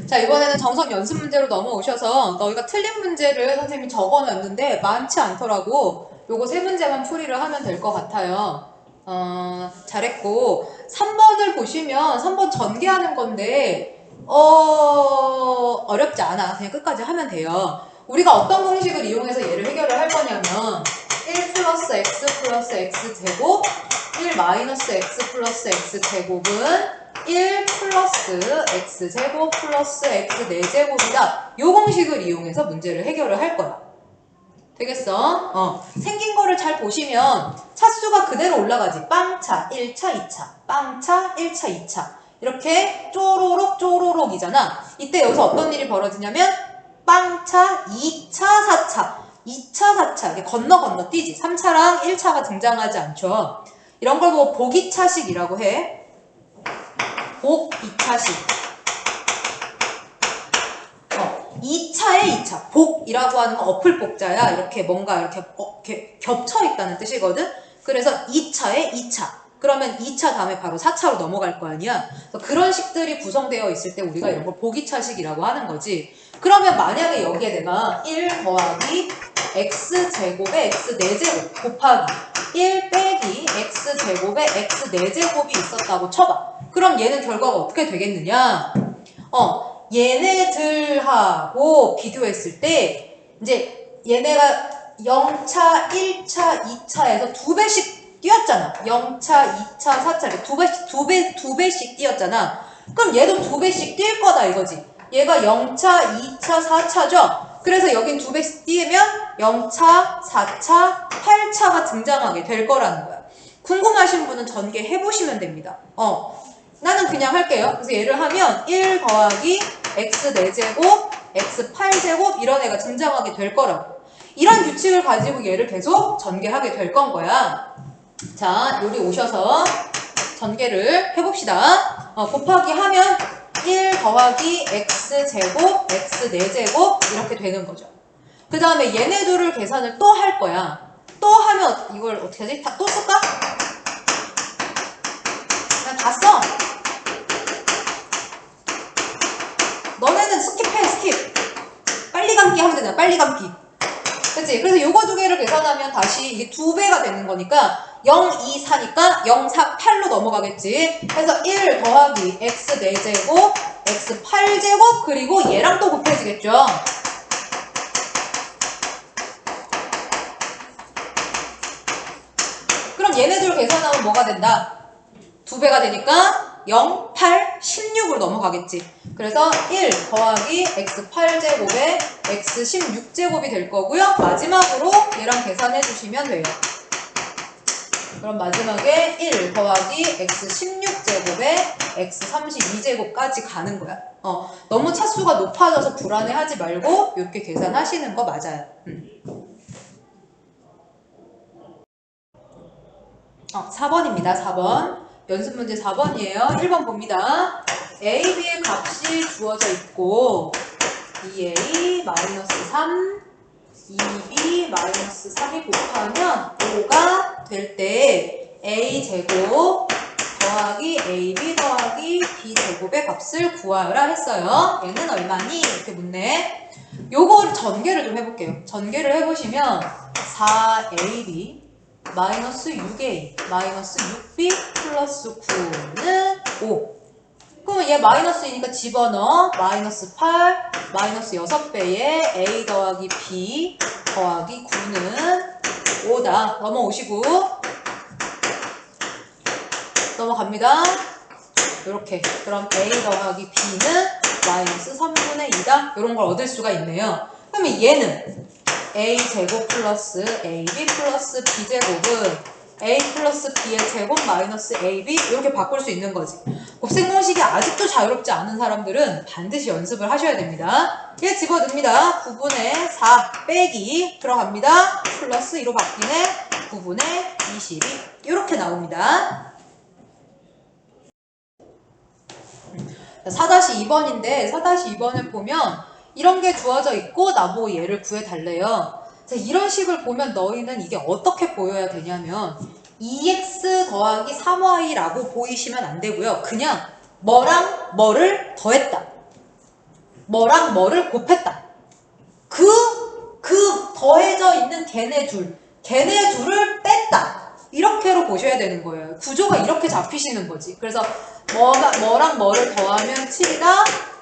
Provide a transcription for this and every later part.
자, 이번에는 정석 연습 문제로 넘어오셔서 너희가 틀린 문제를 선생님이 적어놨는데 많지 않더라고. 요거 세 문제만 풀이를 하면 될 것 같아요. 잘했고 3번을 보시면 3번 전개하는 건데 어렵지 않아. 그냥 끝까지 하면 돼요. 우리가 어떤 공식을 이용해서 얘를 해결을 할 거냐면 1 플러스 x 플러스 x 제곱 1 마이너스 x 플러스 x 제곱은 1 플러스 x제곱 플러스 x 4제곱이다. 요 공식을 이용해서 문제를 해결을 할 거야. 되겠어? 생긴 거를 잘 보시면 차수가 그대로 올라가지. 빵차, 1차, 2차, 빵차, 1차, 2차. 이렇게 쪼로록 쪼로록이잖아. 이때 여기서 어떤 일이 벌어지냐면 빵차, 2차, 4차, 2차, 4차 이렇게 건너 뛰지. 3차랑 1차가 등장하지 않죠. 이런 걸 보고 보기차식이라고 해. 복 2차식. 2차에 2차. 복이라고 하는 건 어플복자야. 이렇게 뭔가 이렇게 겹쳐 있다는 뜻이거든. 그래서 2차에 2차. 그러면 2차 다음에 바로 4차로 넘어갈 거 아니야. 그런 식들이 구성되어 있을 때 우리가 이런 걸 보기차식이라고 하는 거지. 그러면 만약에 여기에 내가 1 더하기 x제곱에 x 4제곱 곱하기 1 빼기 x제곱에 x 4제곱이 있었다고 쳐봐. 그럼 얘는 결과가 어떻게 되겠느냐? 얘네들하고 비교했을 때 이제 얘네가 0차, 1차, 2차에서 2배씩 뛰었잖아. 0차, 2차, 4차 두 배씩 뛰었잖아. 그럼 얘도 2배씩 뛸 거다 이거지. 얘가 0차, 2차, 4차죠. 그래서 여긴 2배씩 뛰면 0차, 4차, 8차가 등장하게 될 거라는 거야. 궁금하신 분은 전개해보시면 됩니다. 나는 그냥 할게요. 그래서 얘를 하면 1 더하기 x 4제곱, x 8제곱 이런 애가 등장하게 될 거라고. 이런 규칙을 가지고 얘를 계속 전개하게 될 건 거야. 자, 여기 오셔서 전개를 해봅시다. 곱하기 하면 1 더하기 x제곱, x 4제곱 이렇게 되는 거죠. 그 다음에 얘네 둘을 계산을 또 할 거야. 또 하면 이걸 어떻게 하지? 또 쓸까? 그냥 다 써. 너네는 스킵해, 스킵. 빨리 감기 하면 되잖아, 빨리 감기. 그치? 그래서 요거 두 개를 계산하면 다시 이게 2배가 되는 거니까 0, 2, 4니까 0, 4, 8로 넘어가겠지. 그래서 1 더하기 x 4제곱, x 8제곱, 그리고 얘랑 또 곱해지겠죠. 그럼 얘네들 계산하면 뭐가 된다? 2배가 되니까 0, 8, 16으로 넘어가겠지. 그래서 1 더하기 x 8제곱에 x 16제곱이 될 거고요. 마지막으로 얘랑 계산해 주시면 돼요. 그럼 마지막에 1 더하기 x 16제곱에 x 32제곱까지 가는 거야. 너무 차수가 높아져서 불안해하지 말고 이렇게 계산하시는 거 맞아요. 4번입니다. 4번. 연습 문제 4번이에요. 1번 봅니다. a, b의 값이 주어져 있고 2a 마이너스 3, 2b 마이너스 3이 곱하면 5가 될 때 a 제곱 더하기 ab 더하기 b 제곱의 값을 구하라 했어요. 얘는 얼마니? 이렇게 묻네. 요거 전개를 좀 해볼게요. 전개를 해보시면 4ab 마이너스 6a 마이너스 6b 플러스 9는 5. 그러면 얘 마이너스이니까 집어넣어. 마이너스 8 마이너스 6배에 a 더하기 b 더하기 9는 5다. 넘어오시고 넘어갑니다. 이렇게. 그럼 a 더하기 b는 마이너스 3분의 2다. 이런 걸 얻을 수가 있네요. 그러면 얘는 a제곱 플러스 ab 플러스 b제곱은 a 플러스 b의 제곱 마이너스 ab 이렇게 바꿀 수 있는 거지. 곱셈 공식이 아직도 자유롭지 않은 사람들은 반드시 연습을 하셔야 됩니다. 얘 집어넣습니다. 9분의 4 빼기 들어갑니다. 플러스 2로 바뀌네. 9분의 22 이렇게 나옵니다. 4-2번인데 4-2번을 보면 이런 게 주어져 있고 나보고 얘를 구해달래요. 이런 식을 보면 너희는 이게 어떻게 보여야 되냐면 2x 더하기 3y라고 보이시면 안 되고요. 그냥 뭐랑 뭐를 더했다. 뭐랑 뭐를 곱했다. 그 더해져 있는 걔네 둘을 뺐다. 이렇게로 보셔야 되는 거예요. 구조가 이렇게 잡히시는 거지. 그래서 뭐랑 뭐를 더하면 7이다.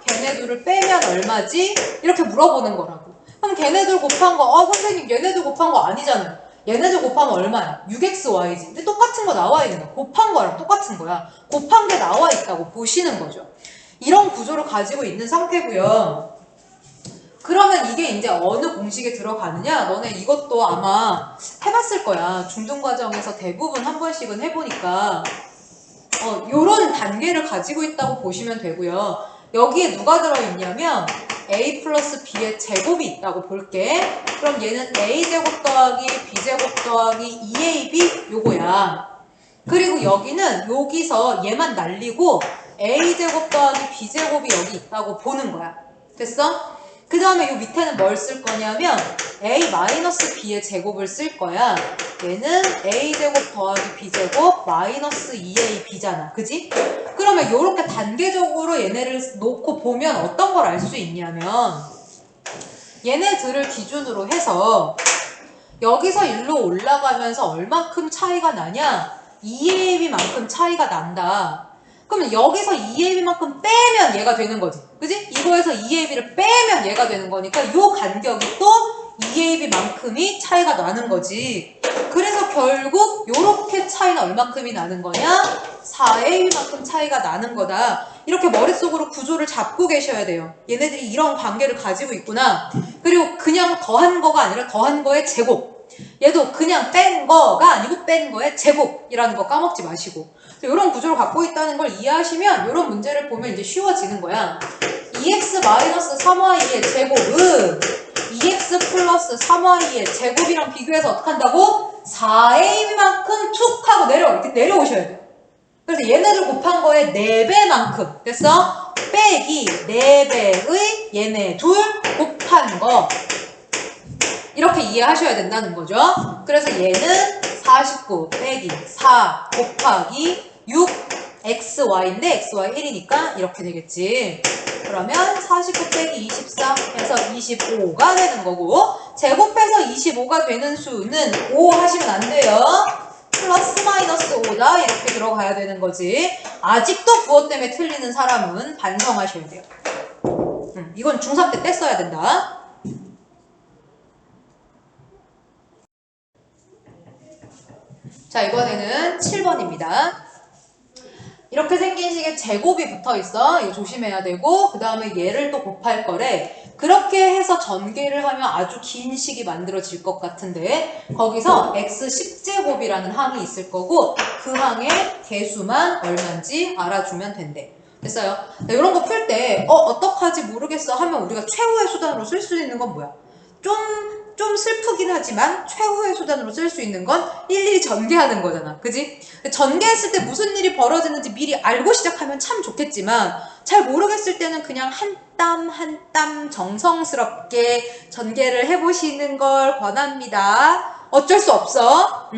걔네 둘을 빼면 얼마지? 이렇게 물어보는 거라고. 그럼 걔네들 곱한 거, 선생님 얘네들 곱한 거 아니잖아요. 얘네들 곱하면 얼마야? 6xy지. 근데 똑같은 거 나와 있는 거야. 곱한 거랑 똑같은 거야. 곱한 게 나와 있다고 보시는 거죠. 이런 구조를 가지고 있는 상태고요. 그러면 이게 이제 어느 공식에 들어가느냐? 너네 이것도 아마 해봤을 거야. 중등과정에서 대부분 한 번씩은 해보니까 요런 단계를 가지고 있다고 보시면 되고요. 여기에 누가 들어있냐면 a 플러스 b의 제곱이 있다고 볼게. 그럼 얘는 a제곱 더하기 b제곱 더하기 2ab 요거야. 그리고 여기는 여기서 얘만 날리고 a제곱 더하기 b제곱이 여기 있다고 보는 거야. 됐어? 그 다음에 요 밑에는 뭘 쓸 거냐면 a 마이너스 b의 제곱을 쓸 거야. 얘는 a제곱 더하기 b제곱 마이너스 2ab잖아. 그지? 그러면 요렇게 단계적으로 얘네를 놓고 보면 어떤 걸 알 수 있냐면 얘네들을 기준으로 해서 여기서 일로 올라가면서 얼만큼 차이가 나냐? 2ab만큼 차이가 난다. 그러면 여기서 2ab만큼 빼면 얘가 되는 거지. 그지? 이거에서 2ab를 빼면 얘가 되는 거니까 요 간격이 또 2ab만큼이 차이가 나는 거지. 그래서 결국 요렇게 차이는 얼만큼이 나는 거냐? 4ab만큼 차이가 나는 거다. 이렇게 머릿속으로 구조를 잡고 계셔야 돼요. 얘네들이 이런 관계를 가지고 있구나. 그리고 그냥 더한 거가 아니라 더한 거의 제곱. 얘도 그냥 뺀 거가 아니고 뺀 거의 제곱이라는 거 까먹지 마시고. 이런 구조를 갖고 있다는 걸 이해하시면 이런 문제를 보면 이제 쉬워지는 거야. 2x-3y의 제곱은 2x 플러스 3y의 제곱이랑 비교해서 어떻게 한다고? 4ab만큼 툭 하고 이렇게 내려오셔야 돼요. 그래서 얘네들 곱한 거에 4배만큼 됐어? 빼기 4배의 얘네 둘 곱한 거 이렇게 이해하셔야 된다는 거죠. 그래서 얘는 49 빼기 4 곱하기 6 xy인데 xy 1이니까 이렇게 되겠지. 그러면 49 빼기 24 해서 25가 되는 거고 제곱해서 25가 되는 수는 5 하시면 안 돼요. 플러스 마이너스 5다 이렇게 들어가야 되는 거지. 아직도 부호 때문에 틀리는 사람은 반성하셔야 돼요. 이건 중3 때 뗐어야 된다. 자, 이번에는 7번입니다. 이렇게 생긴 식에 제곱이 붙어 있어. 이거 조심해야 되고, 그 다음에 얘를 또 곱할 거래. 그렇게 해서 전개를 하면 아주 긴 식이 만들어질 것 같은데, 거기서 x 10제곱이라는 항이 있을 거고, 그 항의 개수만 얼마인지 알아주면 된대. 됐어요? 이런 거 풀 때, 어떡하지 모르겠어 하면 우리가 최후의 수단으로 쓸 수 있는 건 뭐야? 좀 슬프긴 하지만 최후의 수단으로 쓸 수 있는 건 일일이 전개하는 거잖아. 그지? 전개했을 때 무슨 일이 벌어지는지 미리 알고 시작하면 참 좋겠지만 잘 모르겠을 때는 그냥 한 땀 한 땀 정성스럽게 전개를 해보시는 걸 권합니다. 어쩔 수 없어.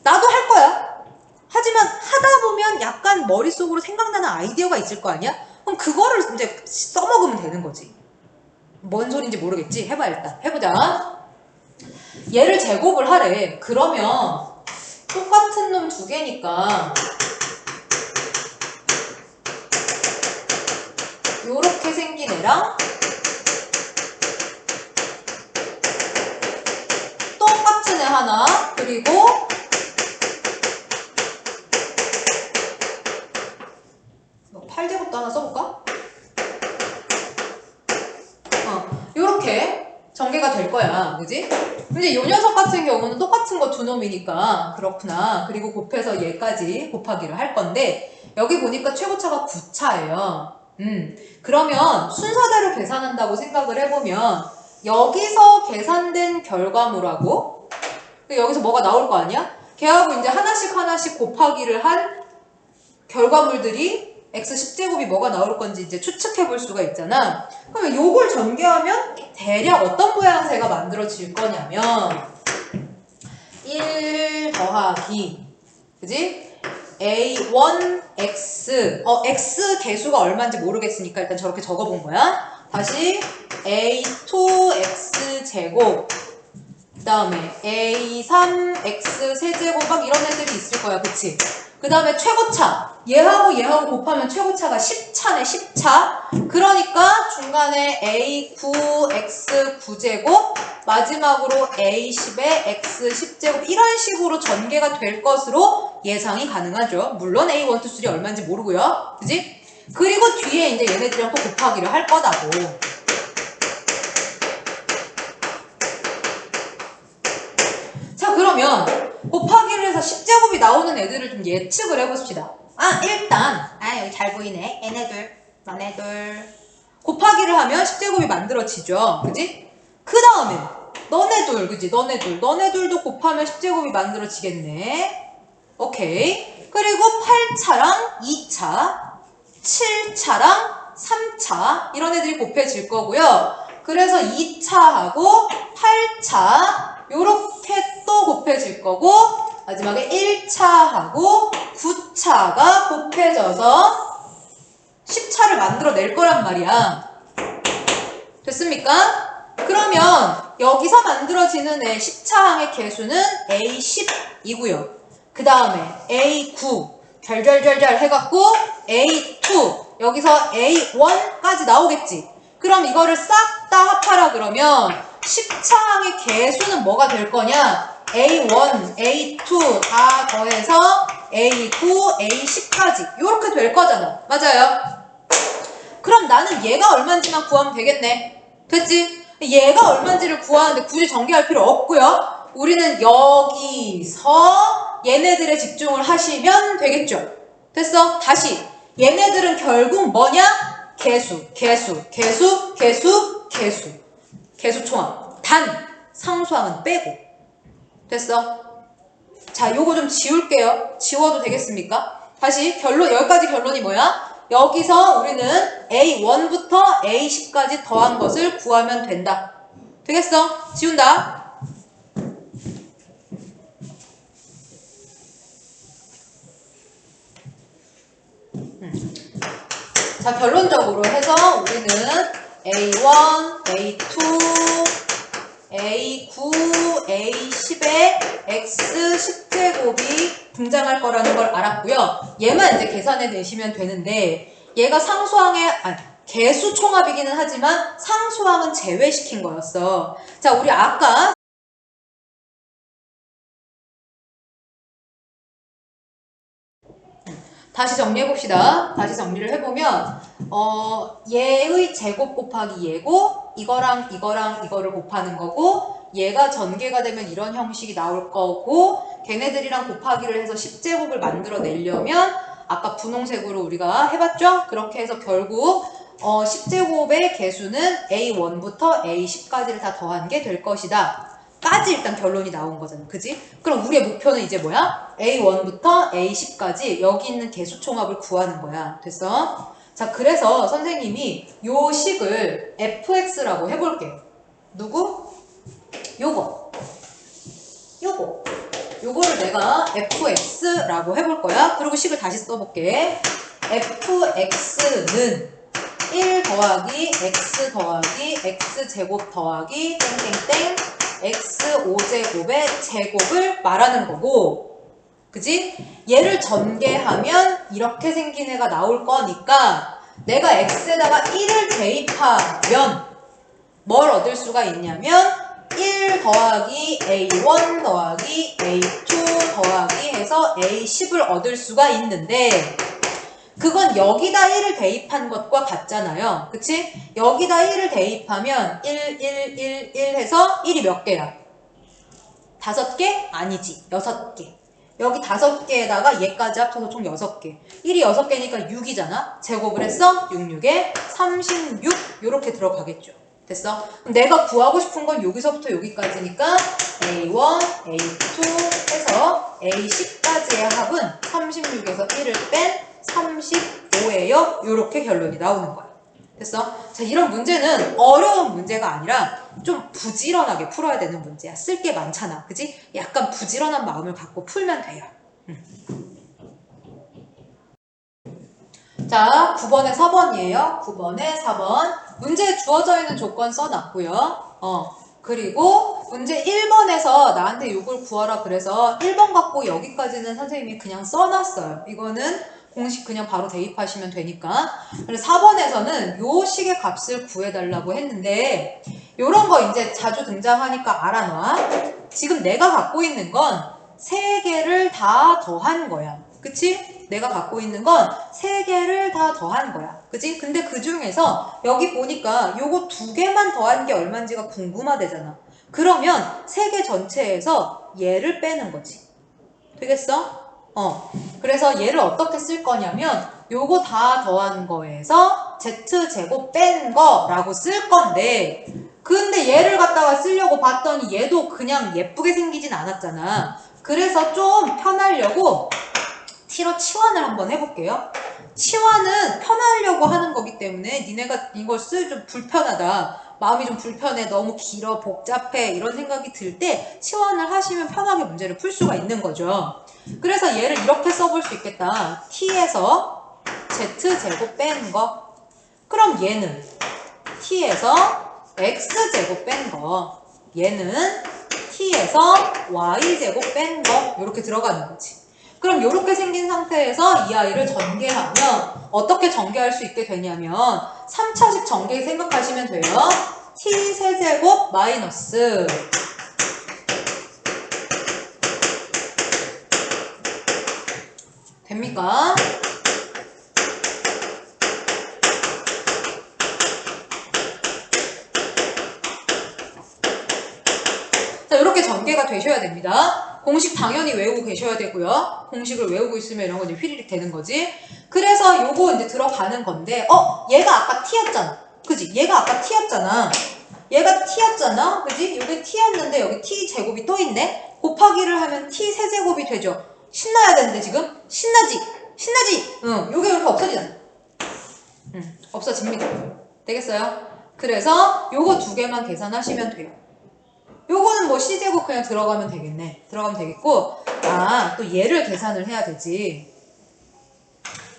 나도 할 거야. 하지만 하다 보면 약간 머릿속으로 생각나는 아이디어가 있을 거 아니야? 그럼 그거를 이제 써먹으면 되는 거지. 뭔 소린지 모르겠지? 해봐 일단. 해보자. 얘를 제곱을 하래. 그러면 똑같은 놈 두 개니까 요렇게 생긴 애랑 똑같은 애 하나 그리고 뭐 8제곱도 하나 써볼까? 요렇게 전개가 될 거야. 그지? 근데 요 녀석 같은 경우는 똑같은 거 두 놈이니까 그렇구나. 그리고 곱해서 얘까지 곱하기를 할 건데 여기 보니까 최고차가 9차예요. 그러면 순서대로 계산한다고 생각을 해보면 여기서 계산된 결과물하고 여기서 뭐가 나올 거 아니야? 걔하고 이제 하나씩 곱하기를 한 결과물들이 x 10제곱이 뭐가 나올 건지 이제 추측해 볼 수가 있잖아. 그러면 요걸 전개하면 대략 어떤 모양새가 만들어질 거냐면 1 더하기 그지? A1X x 개수가 얼마인지 모르겠으니까 일단 저렇게 적어본 거야. 다시 A2X제곱 그 다음에 A3X 세제곱 막 이런 애들이 있을 거야. 그치? 그 다음에 최고차. 얘하고 얘하고 곱하면 최고차가 10차네. 10차. 그러니까 중간에 A9X9제곱 마지막으로 A10에 X10제곱 이런 식으로 전개가 될 것으로 예상이 가능하죠. 물론 A1, 2, 3 얼마인지 모르고요. 그지? 그리고 뒤에 이제 얘네들이랑 또 곱하기를 할 거다고. 자, 그러면 곱하기를 해서 10제곱이 나오는 애들을 좀 예측을 해봅시다. 일단 여기 잘 보이네. 얘네들, 너네들 곱하기를 하면 10제곱이 만들어지죠. 그지? 그 다음에 너네들, 그지? 너네들도 곱하면 10제곱이 만들어지겠네. 오케이. 그리고 8차랑 2차, 7차랑 3차 이런 애들이 곱해질 거고요. 그래서 2차하고 8차 요렇게 또 곱해질 거고 마지막에 1차하고 9차가 곱해져서 10차를 만들어낼 거란 말이야. 됐습니까? 그러면 여기서 만들어지는 10차항의 개수는 A10이고요. 그 다음에 A9 잘 해갖고 A2 여기서 A1까지 나오겠지. 그럼 이거를 싹 다 합하라 그러면 10차항의 개수는 뭐가 될 거냐? A1, A2 다 더해서 A9, A10까지 이렇게 될 거잖아. 맞아요? 그럼 나는 얘가 얼마인지만 구하면 되겠네. 됐지? 얘가 얼마인지를 구하는데 굳이 전개할 필요 없고요. 우리는 여기서 얘네들에 집중을 하시면 되겠죠. 됐어? 다시 얘네들은 결국 뭐냐? 개수 총합. 단 상수항은 빼고. 됐어? 자, 요거 좀 지울게요. 지워도 되겠습니까? 다시 여기까지 결론이 뭐야? 여기서 우리는 A1부터 A10까지 더한 것을 구하면 된다. 되겠어? 지운다. 자, 결론적으로 해서 우리는 A1, A2, A9, A10에 X10제곱이 등장할 거라는 걸 알았고요. 얘만 이제 계산해 내시면 되는데 얘가 개수 총합이기는 하지만 상수항은 제외시킨 거였어. 자, 우리 아까 다시 정리해봅시다. 다시 정리를 해보면 얘의 제곱 곱하기 얘고 이거랑 이거를 곱하는 거고 얘가 전개가 되면 이런 형식이 나올 거고 걔네들이랑 곱하기를 해서 10제곱을 만들어내려면 아까 분홍색으로 우리가 해봤죠? 그렇게 해서 결국 10제곱의 개수는 A1부터 A10까지를 다 더한 게 될 것이다. 까지 일단 결론이 나온 거잖아. 그지? 그럼 우리의 목표는 이제 뭐야? A1부터 A10까지 여기 있는 개수 총합을 구하는 거야. 됐어? 자, 그래서 선생님이 요 식을 fx라고 해볼게. 누구? 요거를 내가 fx라고 해볼 거야. 그리고 식을 다시 써볼게. fx는 1 더하기 x 더하기 x제곱 더하기 땡땡땡 x5제곱의 제곱을 말하는 거고, 그지? 얘를 전개하면 이렇게 생긴 애가 나올 거니까 내가 x에다가 1을 대입하면 뭘 얻을 수가 있냐면 1 더하기 A1 더하기 A2 더하기 해서 A10을 얻을 수가 있는데 그건 여기다 1을 대입한 것과 같잖아요. 그치? 여기다 1을 대입하면 1 해서 1이 몇 개야? 5개? 아니지. 6개. 여기 5개에다가 얘까지 합쳐서 총 6개. 1이 6개니까 6이잖아? 제곱을 했어? 6에 36 요렇게 들어가겠죠. 됐어? 그럼 내가 구하고 싶은 건 여기서부터 여기까지니까 A1, A2 해서 A10까지의 합은 36에서 1을 뺀 35예요. 요렇게 결론이 나오는 거야. 됐어? 자, 이런 문제는 어려운 문제가 아니라 좀 부지런하게 풀어야 되는 문제야. 쓸 게 많잖아. 그지? 약간 부지런한 마음을 갖고 풀면 돼요. 자, 9번에 4번이에요. 9번에 4번. 문제에 주어져 있는 조건 써놨고요. 그리고 문제 1번에서 나한테 이걸 구하라 그래서 1번 갖고 여기까지는 선생님이 그냥 써놨어요. 이거는 공식 그냥 바로 대입하시면 되니까. 그래서 4번에서는 요 식의 값을 구해달라고 했는데 요런 거 이제 자주 등장하니까 알아놔. 지금 내가 갖고 있는 건 3개를 다 더한 거야. 그치? 내가 갖고 있는 건 3개를 다 더한 거야. 그치? 근데 그 중에서 여기 보니까 요거 2개만 더한 게 얼마인지가 궁금하대잖아. 그러면 3개 전체에서 얘를 빼는 거지. 되겠어? 그래서 얘를 어떻게 쓸 거냐면 요거 다 더한 거에서 z제곱 뺀 거라고 쓸 건데 근데 얘를 갖다가 쓰려고 봤더니 얘도 그냥 예쁘게 생기진 않았잖아. 그래서 좀 편하려고 t로 치환을 한번 해볼게요. 치환은 편하려고 하는 거기 때문에 니네가 이걸 쓸 좀 불편하다. 마음이 좀 불편해. 너무 길어. 복잡해. 이런 생각이 들 때 치환을 하시면 편하게 문제를 풀 수가 있는 거죠. 그래서 얘를 이렇게 써볼 수 있겠다. t에서 z제곱 뺀 거. 그럼 얘는 t에서 x제곱 뺀 거. 얘는 t에서 y제곱 뺀 거. 이렇게 들어가는 거지. 그럼 이렇게 생긴 상태에서 이 아이를 전개하면 어떻게 전개할 수 있게 되냐면 3차식 전개 생각하시면 돼요. t 세제곱 마이너스 됩니까? 자, 이렇게 전개가 되셔야 됩니다. 공식 당연히 외우고 계셔야 되고요. 공식을 외우고 있으면 이런 거 이제 휘리릭 되는 거지. 그래서 요거 이제 들어가는 건데, 얘가 아까 t였잖아. 그지? 얘가 아까 t였잖아. 얘가 t였잖아. 그지? 여기 t였는데 여기 t 제곱이 또 있네? 곱하기를 하면 t 세제곱이 되죠. 신나야 되는데 지금? 신나지? 신나지? 응, 요게 이렇게 없어지잖아. 없어집니다. 되겠어요? 그래서 요거 2개만 계산하시면 돼요. 요거는 뭐 c제곱 그냥 들어가면 되겠네. 들어가면 되겠고, 또 얘를 계산을 해야 되지.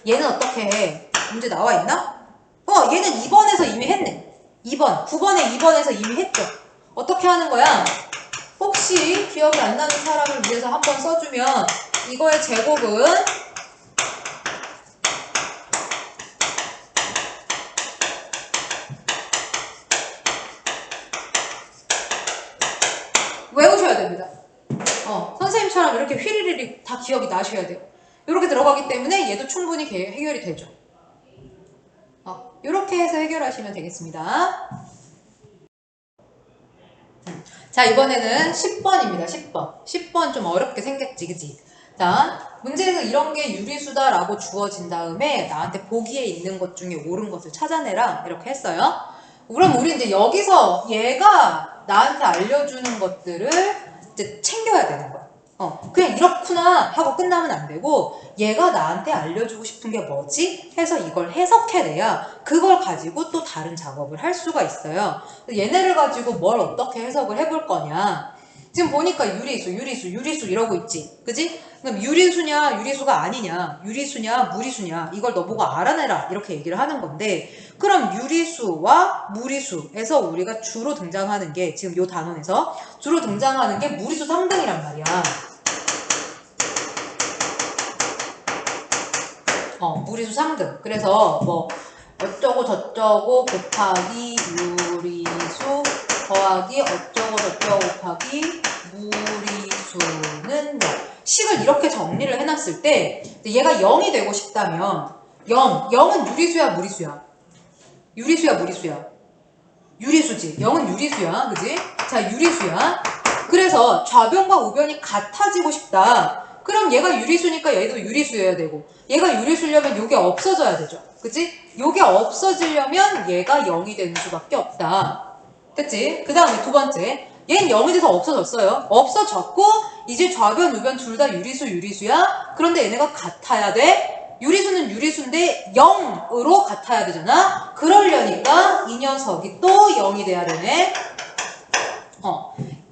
얘는 어떻게 해? 문제 나와 있나? 얘는 2번에서 이미 했네. 2번, 9번에 2번에서 이미 했죠. 어떻게 하는 거야? 혹시 기억이 안 나는 사람을 위해서 한번 써주면 이거의 제곱은 외우셔야 됩니다. 선생님처럼 이렇게 휘리리리 다 기억이 나셔야 돼요. 이렇게 들어가기 때문에 얘도 충분히 해결이 되죠. 이렇게 해서 해결하시면 되겠습니다. 자, 이번에는 10번입니다. 10번. 10번 좀 어렵게 생겼지, 그치? 자, 문제에서 이런 게 유리수다라고 주어진 다음에 나한테 보기에 있는 것 중에 옳은 것을 찾아내라 이렇게 했어요. 그럼 우리 이제 여기서 얘가 나한테 알려주는 것들을 이제 챙겨야 되는 거야. 그냥 이렇구나 하고 끝나면 안 되고 얘가 나한테 알려주고 싶은 게 뭐지? 해서 이걸 해석해내야 그걸 가지고 또 다른 작업을 할 수가 있어요. 얘네를 가지고 뭘 어떻게 해석을 해볼 거냐. 지금 보니까 유리수 이러고 있지. 그지? 그럼 유리수냐 유리수가 아니냐, 유리수냐 무리수냐 이걸 너보고 알아내라 이렇게 얘기를 하는 건데, 그럼 유리수와 무리수에서 우리가 주로 등장하는 게, 지금 요 단원에서 주로 등장하는 게 무리수 상등이란 말이야. 무리수 상등. 그래서 뭐 어쩌고 저쩌고 곱하기 유리수 더하기 어쩌고 저쩌고 곱하기 무리수는 0. 식을 이렇게 정리를 해놨을 때 얘가 0이 되고 싶다면 0은 유리수야 무리수야? 유리수야 무리수야? 유리수지. 0은 유리수야. 그지? 자, 유리수야. 그래서 좌변과 우변이 같아지고 싶다. 그럼 얘가 유리수니까 얘도 유리수여야 되고, 얘가 유리수려면 요게 없어져야 되죠. 그치? 요게 없어지려면 얘가 0이 되는 수밖에 없다. 됐지? 그 다음에 두 번째. 얘는 0이 돼서 없어졌어요. 없어졌고 이제 좌변 우변 둘 다 유리수야. 그런데 얘네가 같아야 돼. 유리수는 유리수인데 0으로 같아야 되잖아. 그러려니까 이 녀석이 또 0이 돼야 되네.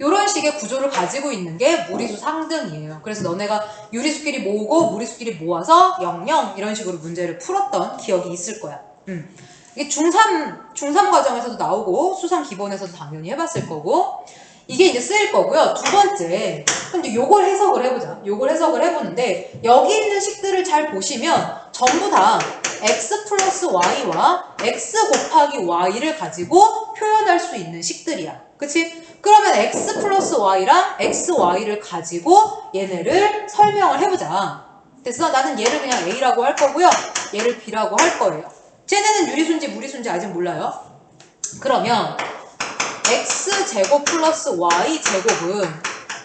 요런 식의 구조를 가지고 있는 게 무리수 상등이에요. 그래서 너네가 유리수끼리 모으고 무리수끼리 모아서 0, 0 이런 식으로 문제를 풀었던 기억이 있을 거야. 이게 중3 과정에서도 나오고 수상 기본에서도 당연히 해봤을 거고 이게 이제 쓰일 거고요. 두 번째, 근데 요걸 해석을 해보자. 요걸 해석을 해보는데 여기 있는 식들을 잘 보시면 전부 다 x 플러스 y와 x 곱하기 y를 가지고 표현할 수 있는 식들이야. 그치? 그러면 x 플러스 y랑 xy를 가지고 얘네를 설명을 해보자. 됐어? 나는 얘를 그냥 a라고 할 거고요. 얘를 b라고 할 거예요. 쟤네는 유리수인지 무리수인지 아직 몰라요. 그러면 x제곱 플러스 y제곱은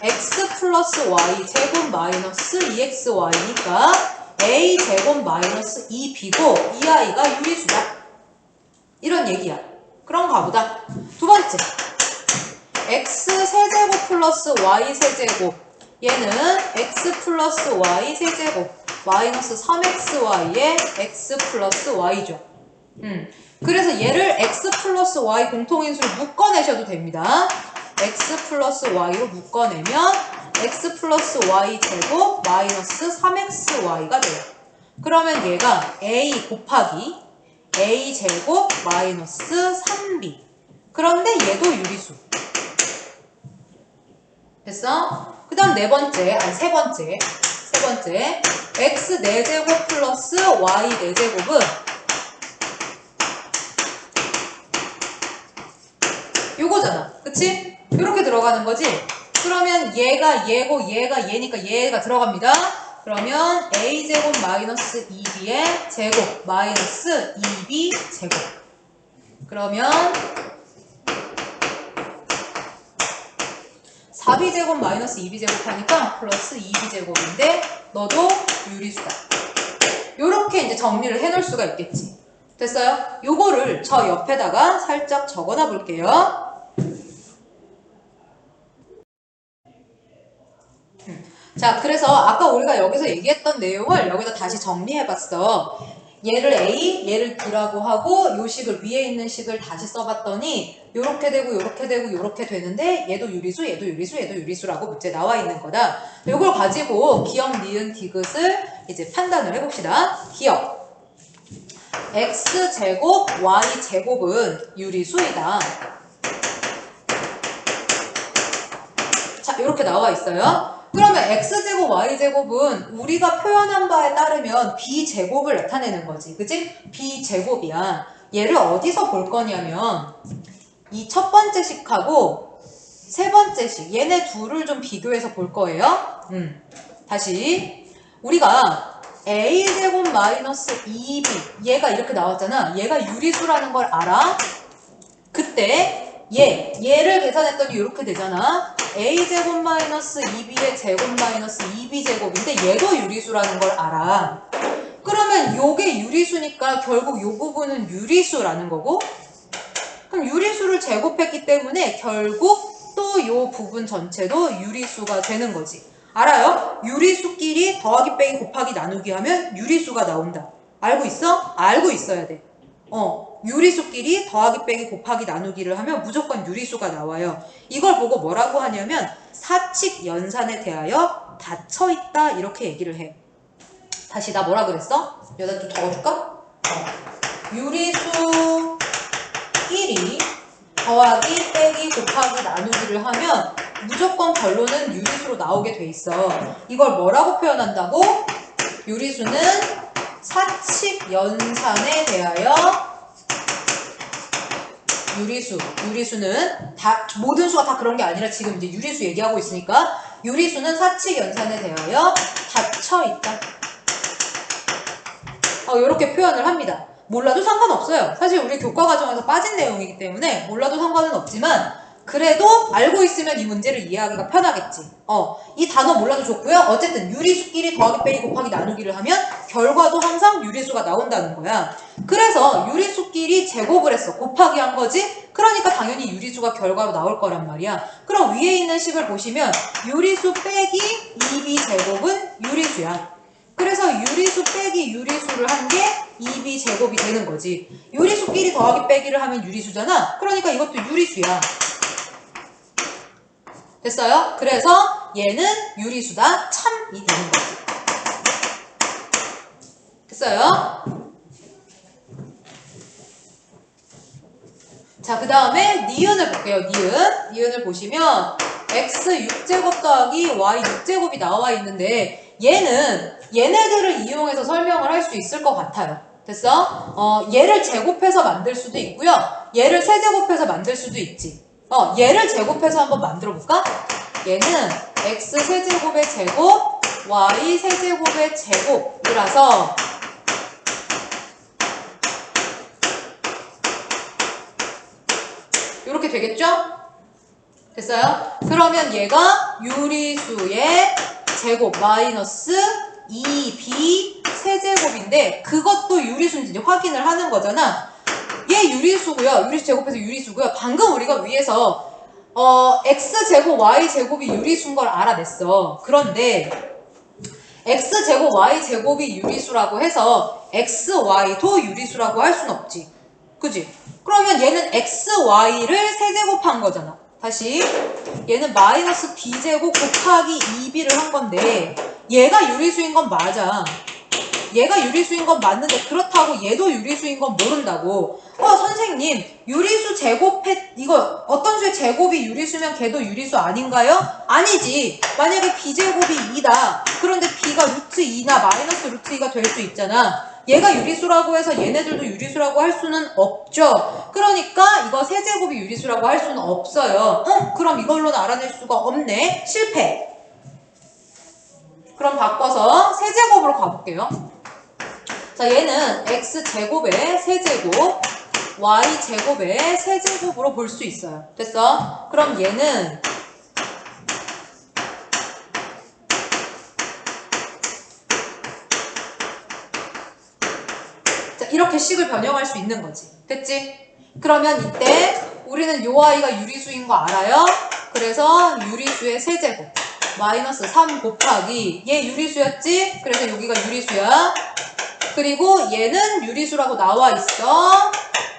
x 플러스 y제곱 마이너스 2xy니까 a제곱 마이너스 2b고 이 아이가 유리수다. 이런 얘기야. 그럼 가보자. 두 번째, x 세제곱 플러스 y 세제곱 얘는 x 플러스 y 세제곱 마이너스 3xy의 x 플러스 y죠. 그래서 얘를 x 플러스 y 공통인수로 묶어내셔도 됩니다. x 플러스 y로 묶어내면 x 플러스 y 제곱 마이너스 3xy가 돼요. 그러면 얘가 a 곱하기 a 제곱 마이너스 3b. 그런데 얘도 유리수. 됐어? 그 다음 세 번째 x 4제곱 플러스 y 4제곱은 요거잖아. 그치? 요렇게 들어가는 거지? 그러면 얘가 얘고 얘가 얘니까 얘가 들어갑니다. 그러면 a제곱 마이너스 2b의 제곱 마이너스 2b 제곱. 그러면 4b제곱 마이너스 2b제곱 하니까 플러스 2b제곱인데 너도 유리수다. 요렇게 이제 정리를 해놓을 수가 있겠지. 됐어요? 요거를 저 옆에다가 살짝 적어놔 볼게요. 자, 그래서 아까 우리가 여기서 얘기했던 내용을 여기다 다시 정리해봤어. 얘를 A, 얘를 B라고 하고 요 식을 위에 있는 식을 다시 써봤더니 요렇게 되고 요렇게 되고 요렇게 되는데 얘도 유리수, 얘도 유리수, 얘도 유리수라고 문제 나와 있는 거다. 요걸 가지고 기억, 니은, 디귿을 이제 판단을 해봅시다. 기억. x제곱, y제곱은 유리수이다. 자, 요렇게 나와 있어요. 그러면 x제곱, y제곱은 우리가 표현한 바에 따르면 b제곱을 나타내는 거지. 그치? b제곱이야. 얘를 어디서 볼 거냐면 이 첫 번째 식하고 세 번째 식 얘네 둘을 좀 비교해서 볼 거예요. 다시 우리가 a제곱 마이너스 2b 얘가 이렇게 나왔잖아. 얘가 유리수라는 걸 알아. 그때 얘를 계산했더니 이렇게 되잖아. a제곱 마이너스 2b의 제곱 마이너스 2b제곱인데 얘도 유리수라는 걸 알아. 그러면 요게 유리수니까 결국 요 부분은 유리수라는 거고, 그럼 유리수를 제곱했기 때문에 결국 또 요 부분 전체도 유리수가 되는 거지. 알아요? 유리수끼리 더하기 빼기 곱하기 나누기 하면 유리수가 나온다. 알고 있어? 알고 있어야 돼. 유리수끼리 더하기 빼기 곱하기 나누기를 하면 무조건 유리수가 나와요. 이걸 보고 뭐라고 하냐면 사칙 연산에 대하여 닫혀있다 이렇게 얘기를 해. 다시 나 뭐라 그랬어? 여기다 좀 적어줄까? 유리수끼리 더하기 빼기 곱하기 나누기를 하면 무조건 결론은 유리수로 나오게 돼 있어. 이걸 뭐라고 표현한다고? 유리수는 사칙 연산에 대하여 유리수는 다 모든 수가 다 그런 게 아니라 지금 이제 유리수 얘기하고 있으니까 유리수는 사칙 연산에 대하여 닫혀 있다. 이렇게 표현을 합니다. 몰라도 상관없어요. 사실 우리 교과 과정에서 빠진 내용이기 때문에 몰라도 상관은 없지만 그래도 알고 있으면 이 문제를 이해하기가 편하겠지. 이 단어 몰라도 좋고요. 어쨌든 유리수끼리 더하기 빼기 곱하기 나누기를 하면 결과도 항상 유리수가 나온다는 거야. 그래서 유리수끼리 제곱을 했어. 곱하기 한 거지? 그러니까 당연히 유리수가 결과로 나올 거란 말이야. 그럼 위에 있는 식을 보시면 유리수 빼기 2b제곱은 유리수야. 그래서 유리수 빼기 유리수를 한 게 2b제곱이 되는 거지. 유리수끼리 더하기 빼기를 하면 유리수잖아. 그러니까 이것도 유리수야. 됐어요? 그래서 얘는 유리수다. 참이 되는 거지. 됐어요? 자, 그 다음에 니은을 볼게요. 니은을 보시면 x 6제곱 더하기 y 6제곱이 나와 있는데 얘네들을 이용해서 설명을 할 수 있을 것 같아요. 됐어? 얘를 제곱해서 만들 수도 있고요. 얘를 세제곱해서 만들 수도 있지. 얘를 제곱해서 한번 만들어 볼까? 얘는 x 세제곱의 제곱, y 세제곱의 제곱이라서 이렇게 되겠죠? 됐어요? 그러면 얘가 유리수의 제곱 마이너스 2b 세제곱인데 그것도 유리수인지 확인을 하는 거잖아. 얘 유리수고요. 유리수 제곱해서 유리수고요. 방금 우리가 위에서 x제곱 y제곱이 유리수인 걸 알아냈어. 그런데 x제곱 y제곱이 유리수라고 해서 xy도 유리수라고 할 순 없지. 그지? 그러면 얘는 xy를 세제곱한 거잖아. 다시 얘는 마이너스 b제곱 곱하기 2b를 한 건데 얘가 유리수인 건 맞아. 얘가 유리수인 건 맞는데 그렇다고 얘도 유리수인 건 모른다고. 선생님 유리수 제곱해 이거 어떤 수의 제곱이 유리수면 걔도 유리수 아닌가요? 아니지. 만약에 b제곱이 2다. 그런데 b가 루트 2나 마이너스 루트 2가 될 수 있잖아. 얘가 유리수라고 해서 얘네들도 유리수라고 할 수는 없죠. 그러니까 이거 세제곱이 유리수라고 할 수는 없어요. 그럼 이걸로는 알아낼 수가 없네. 실패. 그럼 바꿔서 세제곱으로 가볼게요. 자, 얘는 x제곱의 세제곱, y제곱의 세제곱으로 볼 수 있어요. 됐어? 그럼 얘는 이렇게 식을 변형할 수 있는 거지. 됐지? 그러면 이때 우리는 요 아이가 유리수인 거 알아요? 그래서 유리수의 세제곱 마이너스 3 곱하기 얘 유리수였지? 그래서 여기가 유리수야. 그리고 얘는 유리수라고 나와 있어.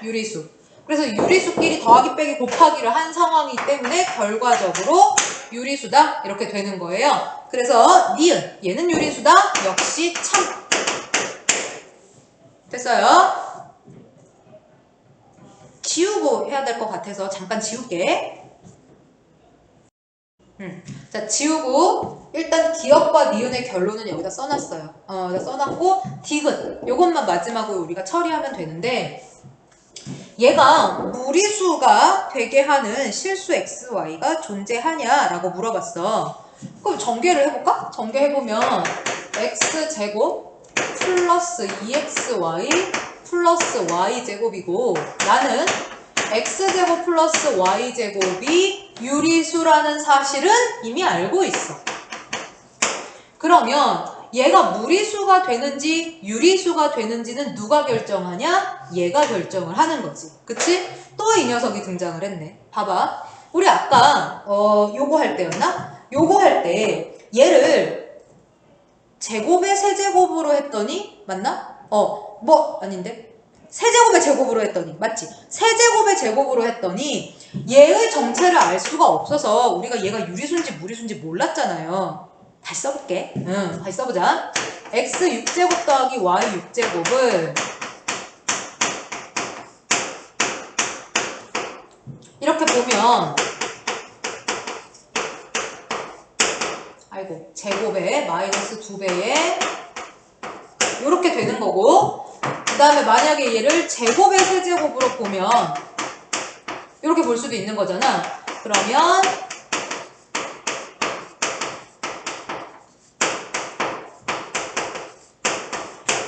유리수. 그래서 유리수끼리 더하기 빼기 곱하기를 한 상황이기 때문에 결과적으로 유리수다 이렇게 되는 거예요. 그래서 니은 얘는 유리수다. 역시 참. 됐어요? 지우고 해야 될 것 같아서 잠깐 지울게. 자, 지우고 일단 기억과 니은의 결론은 여기다 써놨어요. 써놨고 디귿 요것만 마지막으로 우리가 처리하면 되는데 얘가 무리수가 되게 하는 실수 xy가 존재하냐라고 물어봤어. 그럼 전개를 해볼까? 전개해보면 x제곱 플러스 2xy 플러스 y제곱이고 나는 x제곱 플러스 y제곱이 유리수라는 사실은 이미 알고 있어. 그러면 얘가 무리수가 되는지 유리수가 되는지는 누가 결정하냐? 얘가 결정을 하는 거지. 그치? 또 이 녀석이 등장을 했네. 봐봐. 우리 아까 요거 할 때였나? 요거 할 때 얘를 제곱의 세제곱으로 했더니 맞나? 아닌데? 세제곱의 제곱으로 했더니 맞지? 세제곱의 제곱으로 했더니 얘의 정체를 알 수가 없어서 우리가 얘가 유리수인지 무리수인지 몰랐잖아요. 다시 써볼게. 다시 써보자. x 6제곱 더하기 y 6제곱을 이렇게 보면 제곱에 마이너스 2배에 이렇게 되는 거고 그 다음에 만약에 얘를 제곱의 세제곱으로 보면 이렇게 볼 수도 있는 거잖아. 그러면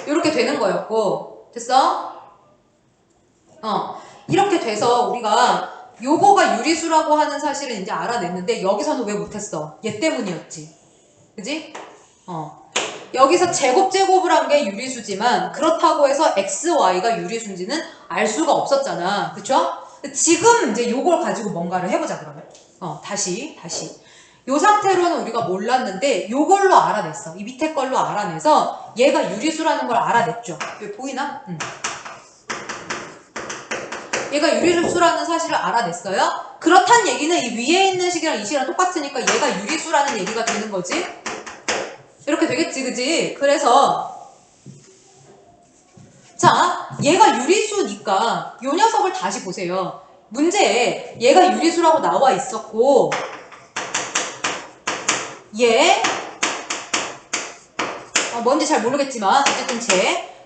이렇게 되는 거였고 됐어? 이렇게 돼서 우리가 요거가 유리수라고 하는 사실은 이제 알아냈는데 여기서는 왜 못했어? 얘 때문이었지. 그지? 여기서 제곱을 한 게 유리수지만 그렇다고 해서 xy가 유리수인지는 알 수가 없었잖아. 그쵸? 지금 이제 요걸 가지고 뭔가를 해보자 그러면. 다시. 요 상태로는 우리가 몰랐는데 요걸로 알아냈어. 이 밑에 걸로 알아내서 얘가 유리수라는 걸 알아냈죠. 여기 보이나? 얘가 유리수라는 사실을 알아냈어요. 그렇단 얘기는 이 위에 있는 식이랑 이 식이랑 똑같으니까 얘가 유리수라는 얘기가 되는 거지. 이렇게 되겠지, 그지? 그래서 자, 얘가 유리수니까 요 녀석을 다시 보세요. 문제에 얘가 유리수라고 나와 있었고 얘 뭔지 잘 모르겠지만 어쨌든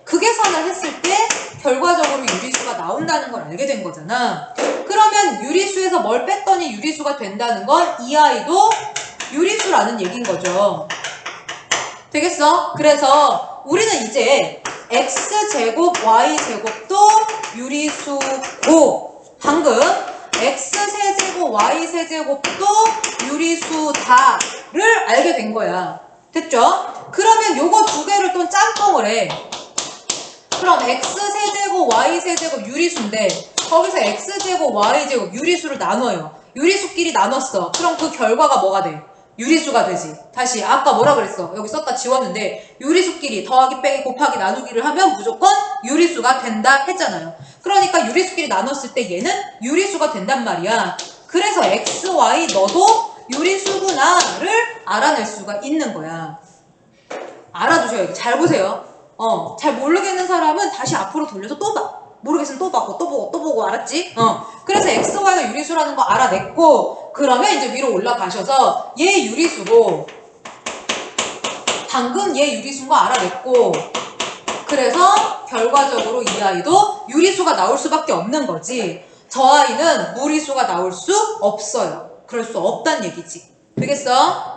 그 계산을 했을 때 결과적으로 유리수가 나온다는 걸 알게 된 거잖아. 그러면 유리수에서 뭘 뺐더니 유리수가 된다는 건 이 아이도 유리수라는 얘기인 거죠. 되겠어? 그래서 우리는 이제 x제곱 y제곱도 유리수고 방금 x세제곱 y세제곱도 유리수다를 알게 된 거야. 됐죠? 그러면 요거 두 개를 또 짬뽕을 해. 그럼 x세제곱 y세제곱 유리수인데 거기서 x제곱 y제곱 유리수를 나눠요. 유리수끼리 나눴어. 그럼 그 결과가 뭐가 돼? 유리수가 되지. 다시 아까 뭐라 그랬어? 여기 썼다 지웠는데 유리수끼리 더하기 빼기 곱하기 나누기를 하면 무조건 유리수가 된다 했잖아요. 그러니까 유리수끼리 나눴을 때 얘는 유리수가 된단 말이야. 그래서 x, y 너도 유리수구나를 알아낼 수가 있는 거야. 알아두셔요. 잘 보세요. 잘 모르겠는 사람은 다시 앞으로 돌려서 또 봐. 모르겠으면 또 보고 또 보고 알았지? 그래서 x, y가 유리수라는 거 알아냈고 그러면 이제 위로 올라가셔서 얘 유리수고 방금 얘 유리수인 거 알아냈고 그래서 결과적으로 이 아이도 유리수가 나올 수밖에 없는 거지. 저 아이는 무리수가 나올 수 없어요. 그럴 수 없단 얘기지. 되겠어?